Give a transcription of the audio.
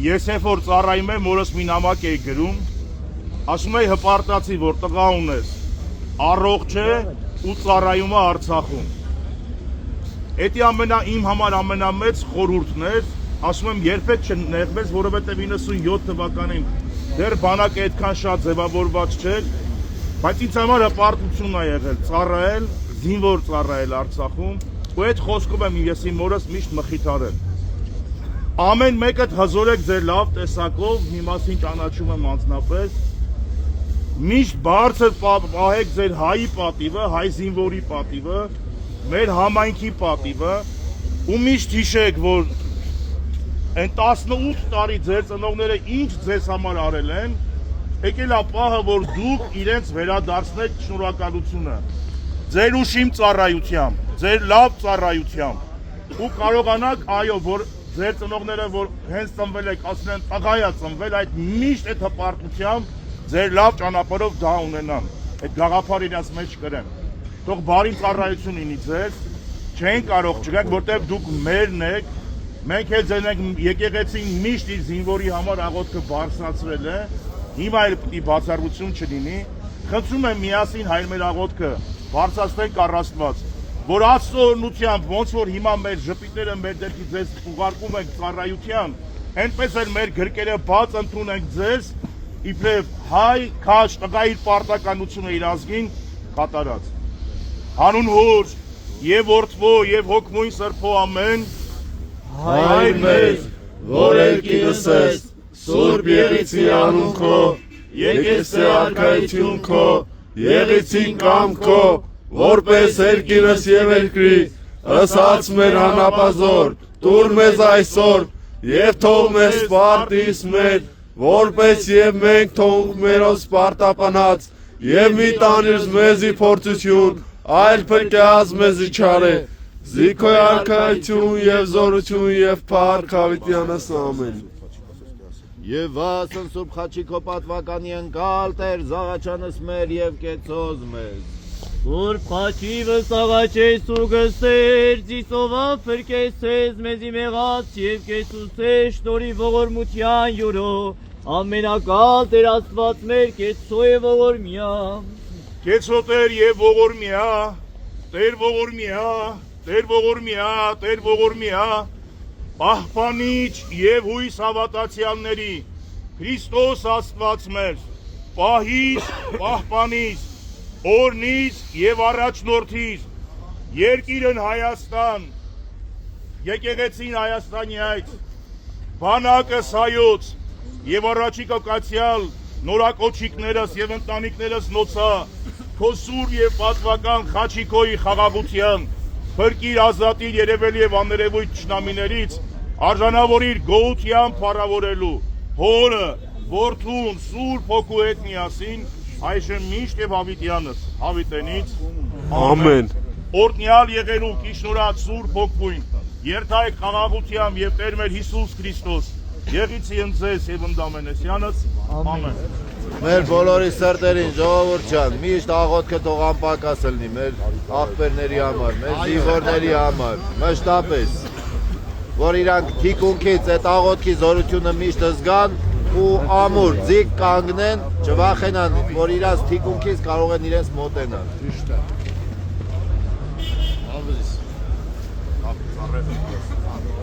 Ես երբ որ ծառայում եմ, մորս մի նամակ էի գրում, ասում էի հպարտացի, որ տղա ունես, առողջ է ու ծառայում է Արցախում։ Էդի իմ համար ամենամեծ խորհուրդն էր, ասում եմ երբեք չնեղվես, որովհետև 97 թվականին դեռ բանակը այդքան շատ ձևավորված չէր, բայց ինձ համար հպարտություն է եղել ծառայել, զինվոր ծառայել Արցախում, ու այդ խոսքով եմ ես իմ մորս միշտ մխիթարել։ Ամեն մեկդ հզորեք ձեր լավ տեսակով, մի մասին ճանաչում եմ անձնապես, միշտ բարձր պահեք ձեր հայի պատիվը, հայ զինվորի պատիվը, մեր համայնքի պատիվը, ու միշտ հիշեք, որ այն 18 տարի ձեր ծնողները ինչ ձեզ համար արել են, եկել է պահը, որ դուք իրենց վերադարձնեք շնորհակալությունը, ձեր ուշիմ ծառայությամբ, ձեր լավ ծառայությամբ, ու կարողանաք, այո, որ ձեր ծնողները, որ հենց ծնվել եք, ասել են տղայա ծնվել, այդ միշտ այդ հպարտությամբ ձեր լավ ճանապարհով դա ունենան, այդ գաղափարը իրաց մեջ կրեն։ Թող բարի ծառայություն լինի ձեզ, չեն կարող չգաք, որտեղ դուք մերն եք, մենք էլ ձեր ենք եկեղեցին միշտ իր զինվորի համար աղոթքը բարձրացրել է, հիմա էլ պիտի բացառություն չլինի, խնդրում եմ միասին հայր մեր աղոթքը բարձրացնենք առ Աստված, որ Աստծո օրհնությամբ, ոնց որ հիմա մեր ժպիտները մեր դեպքի ձեզ ուղարկում ենք ծառայության, այնպես էլ մեր գրկերը բաց ընդունենք ձեզ, իբրև հայ, քաջ, տղա իր պարտականությունը իր ազգին կատարած։ Հանուն Հոր եւ Որդվո եւ Հոգմույն Սրբո ամեն։ Հայր մեզ, որ երկինս ես, Սուրբ Եղիցի անուն քո, եկեցե արքայություն քո, եղիցին կամ քո, որպես երկինս եւ երկրի, ըսած մեր հանապազոր, տուր մեզ այսօր, եւ թող մեզ սպարտիս մեր, որպես եւ մենք թող մերոս սպարտապանած, եւ մի տանիր մեզի փորձություն, այլ փրկած մեզի չարե, զիքոյ արքայություն եւ զորություն եւ փառք հավիտյանս ամեն։ Եվ վասն Սուրբ Խաչիկո պատվականի ընկալ Տեր զաղաչանս մեր եւ կեցոզ մեզ։ Սուրբ Խաչիվս աղաչես ու գսեր, ծիսովա փրկեսես մեզի մեղած եւ կեցուսես շնորհի ողորմության յուրո, ամենակալ Տեր Աստված մեր կեցո եւ ողորմիա։ Կեցո Տեր եւ ողորմիա, Տեր ողորմիա, Տեր ողորմիա, Տեր ողորմիա, պահպանիչ եւ հույս հավատացյալների, Քրիստոս Աստված մեր, պահիս, պահպանիս, օրնից եւ առաջնորդից, երկիրն Հայաստան, եկեղեցին Հայաստանի այդ, բանակս հայոց եւ առաջիկա կացյալ նորակոչիկներս եւ ընտանիքներս նոցա, քո սուր եւ պատվական Խաչիկոյի խաղաղության, փրկիր ազատիր երևելի եւ աներևույթ ճշնամիներից, արժանավորիր գոհությամբ փառավորելու, Հորը, Որդուն, Սուրբ Հոգու հետ միասին, այժմ միշտ եւ հավիտյանս, հավիտենից, ամեն։ Օրհնյալ եղերուք իշնորհած Սուրբ Հոգուին, երթայք խաղաղությամբ եւ Տեր մեր Հիսուս Քրիստոս, եղիցի ընձեզ եւ ընդամենեսյանս, ամեն։ Մեր բոլորի սրտերին ժողովուրդ ջան, միշտ աղոթքը թող անպակաս լինի մեր աղբերների համար, մեր զինվորների համար, մշտապես, որ իրանք թիկունքից այդ աղոթքի զորությունը միշտ զգան ու ամուր ձիգ կանգնեն, չվախենան, որ իրանց թիկունքից կարող են իրենց մոտենալ։ Ճիշտ է։